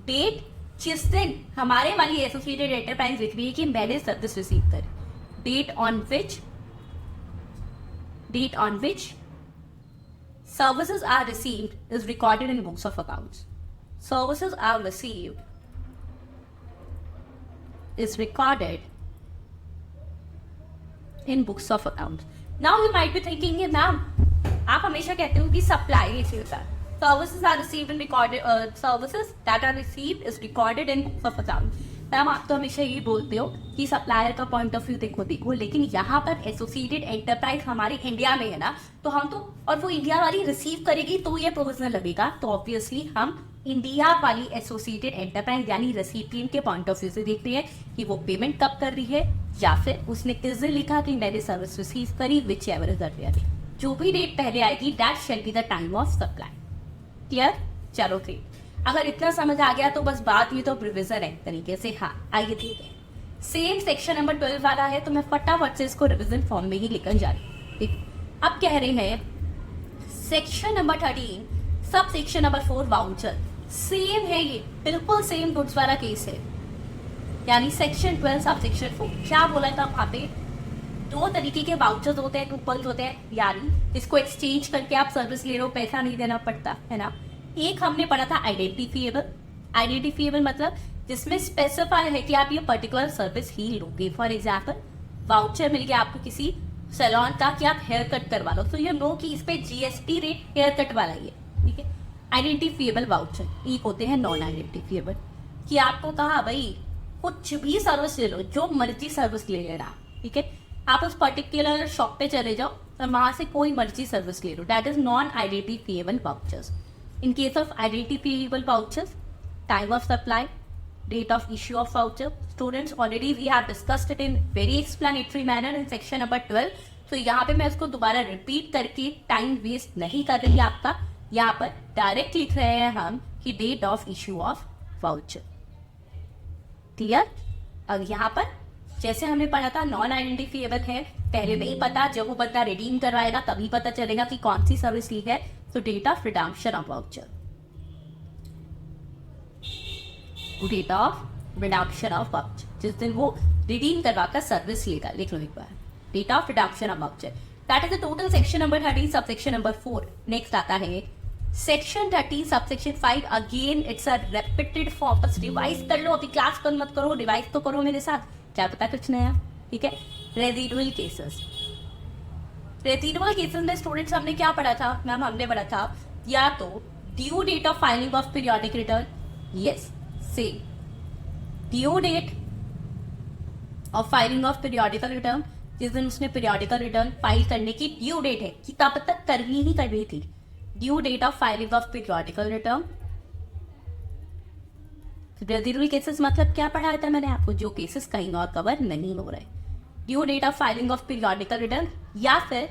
डेट जिस दिन हमारे वाली एसोसिएटेड एंटरप्राइज लिख रही है कि मैंने सर्विस रिसीव करी, date on which services are received is recorded in books of accounts. Services are received is recorded in books of accounts. Now you might be thinking, ये मैम आप हमेशा कहते हो कि सप्लाई रिसीव होता है, services are received and recorded, services that are received is recorded in books of accounts. Ma'am आप तो हमेशा यही बोलते हो कि सप्लायर का पॉइंट ऑफ व्यू देखो, लेकिन यहाँ पर एसोसिएटेड एंटरप्राइज हमारे इंडिया में है ना, तो हम तो, और वो इंडिया वाली रिसीव करेगी तो ये प्रोविजनल लगेगा, तो ऑब्वियसली हम इंडिया वाली एसोसिएटेड एंटरप्राइज यानी रेसिपिएंट के पॉइंट ऑफ व्यू से देखते हैं कि वो पेमेंट कब कर रही है, या फिर उसने किस दिन लिखा कि मैंने सर्विस रिसीव करी, whichever is the date, जो भी डेट पहले आएगी that shall be the time of supply. Clear? चलो ठीक, अगर इतना समझ आ गया तो बस बात ये तो रिविजन है तरीके से। हाँ आइए ठीक है, सेम सेक्शन नंबर 12 वाला है, तो मैं फटाफट से इसको रिविजन फॉर्म में ही लिखकर जा रही हूँ। ठीक, अब कह रहे हैं section number 13 sub section number 4 voucher, same है ये, बिल्कुल सेम गुड्स वाला केस है, यानी सेक्शन 12 सब सेक्शन 4। क्या बोला था वहां पे? दो तरीके के वाउचर्स होते हैं, कूपन्स होते हैं, यानी इसको एक्सचेंज करके आप सर्विस ले रहे हो, पैसा नहीं देना पड़ता है ना। एक हमने पढ़ा था आइडेंटिफिएबल मतलब जिसमें स्पेसिफाई है कि आप ये पर्टिकुलर सर्विस ही लोगे। फॉर एग्जाम्पल वाउचर मिल गया आपको किसी सैलून का कि आप हेयर कट करवा लो, तो ये नो कि इस पे जीएसटी रेट हेयर कट वाला ही है, ठीक है। आइडेंटिफिएबल वाउचर एक होते हैं नॉन आइडेंटिफिएबल, कि आपको कहा भाई कुछ भी सर्विस ले लो, जो मर्जी सर्विस ले लेना, ठीक है। आप उस पर्टिकुलर शॉप पे चले जाओ और वहां से कोई मर्जी सर्विस ले लो, that is non identifiable vouchers. In case of identifiable vouchers, time of supply, date of issue of voucher, students already we have discussed it in very explanatory manner in section number 12. तो यहाँ पे मैं इसको दोबारा repeat करके time waste नहीं कर रही आपका, यहाँ पर डायरेक्ट लिख रहे हैं हम कि date of issue of voucher. Clear? अब यहाँ पर जैसे हमने पढ़ा था नॉन आइडेंटिफिएबल है, पहले नहीं पता, जब वो बंदा रिडीम करवाएगा तभी पता चलेगा कि कौन सी सर्विस ली है, तो date of redemption of voucher, date of redemption of voucher, जिस दिन वो रिडीम करवाकर सर्विस लेगा, लिख लो एक बार, date of redemption of voucher. That is the total section number 13 sub section number 4। Next आता है section 13 sub section 5। Again it's a repeated form, बस रिवाइज कर लो, अभी क्लास बंद मत करो, रिवाइज तो करो मेरे साथ, क्या पता कुछ नया, ठीक है। रेजिडुअल केसेस, रेजिडुअल केसेस में स्टूडेंट्स हमने क्या पढ़ा था मैम? हमने पढ़ा था या तो due date of filing of periodic return, yes same due date of filing of periodical return, जिस दिन उसने पीरियोडिकल रिटर्न फाइल करने की ड्यू डेट है कि कब तक करनी ही करनी थी, due date of filing of periodical return. Residual cases मतलब क्या पढ़ाया था मैंने आपको? जो केसेस कहीं और कवर नहीं हो रहे, due date of filing of periodical return, या फिर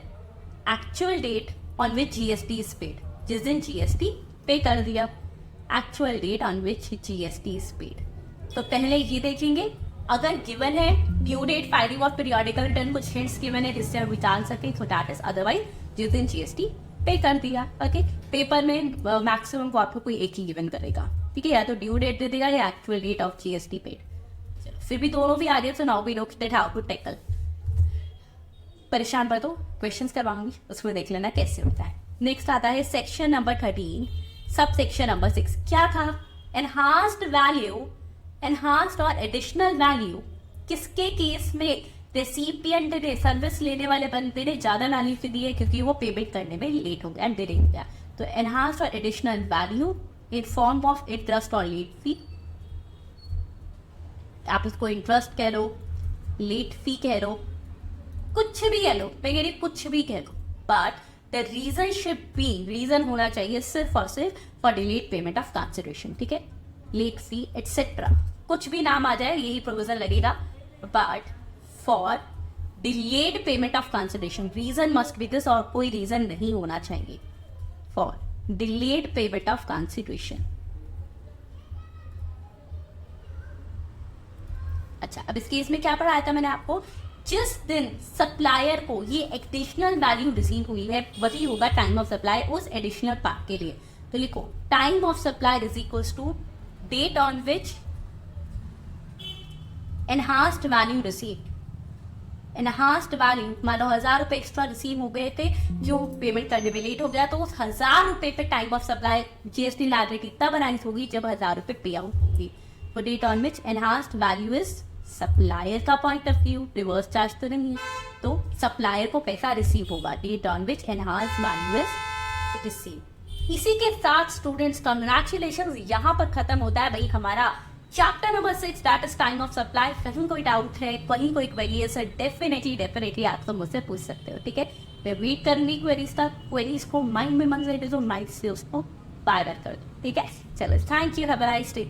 actual date on which GST is paid, जिस दिन जीएसटी पे कर दिया, actual date on which GST is paid. तो पहले ये देखेंगे, अगर गिवन है due date filing of periodical return, कुछ हिंट्स गिवन है जिससे हम जान सके, तो दैट इज अदरवाइज जिस दिन जीएसटी पे कर दिया। ओके, पेपर में मैक्सिमम आपको कोई एक ही गिवन करेगा, ठीक है, या तो ड्यू डेट दे देगा या actual date of GST paid. फिर भी दोनों भी आ रहे, so now we know that how to tackle. परेशान पर तो क्वेश्चंस करवाऊंगी, उसमें देख लेना कैसे होता है। नेक्स्ट आता है section number 13 sub section number 6। क्या था? एनहांस्ड वैल्यू, एनहांस्ड और एडिशनल वैल्यू किसके केस में? रेसिपिएंट ने, सर्विस लेने वाले बंदे ने ज्यादा वैल्यू से दी है क्योंकि वो पेमेंट करने में लेट हो गया एंड डिले हो गया, तो एनहांस्ड और additional value in form of interest और लेट फी। आप इसको इंटरेस्ट कह लो, लेट फी कह लो, कुछ भी कह लो, मैं कह रही कुछ भी कह लो, but the reason should be, reason होना चाहिए सिर्फ और सिर्फ for delayed payment of consideration, ठीक है, लेट फी एटसेट्रा, कुछ भी नाम आ जाए यही प्रोविजन लगेगा, but for delayed payment of consideration reason must be this, और कोई रीजन नहीं होना चाहिए for delayed payment of consideration. अच्छा, अब इस केस में क्या पढ़ाया था मैंने आपको? जिस दिन सप्लायर को ये एडिशनल वैल्यू रिसीव हुई है वही होगा टाइम ऑफ सप्लाई उस एडिशनल पार्ट के लिए। तो लिखो time of supply is equals to date on which enhanced value receive. Enhanced value मान लो 1000 रुपए एक्स्ट्रा रिसीव हो गए थे, जो पेमेंट करने में लेट हो गया, तो उस 1000 रुपए पे time of supply GST liability तब अनाउंस होगी जब 1000 रुपए पे आउट होगी। तो date on which enhanced value is supplier का point of view, reverse charge तो नहीं है, तो सप्लायर को पैसा रिसीव होगा, date on which enhanced value is receive. इसी के साथ स्टूडेंट्स कंग्रेचुलेशन, यहाँ पर खत्म होता है भाई हमारा chapter number 6 that is time of supply. कहीं कोई डाउट है, कहीं कोई क्वेरी है सर, डेफिनेटली आप तो मुझसे पूछ सकते हो, ठीक है। मैं वेट करूंगी क्वेरीज तक। क्वेरीज को माइंड में मन से माइंड से उसको पायरट कर दो, ठीक है। चलो, thank you, have a nice day.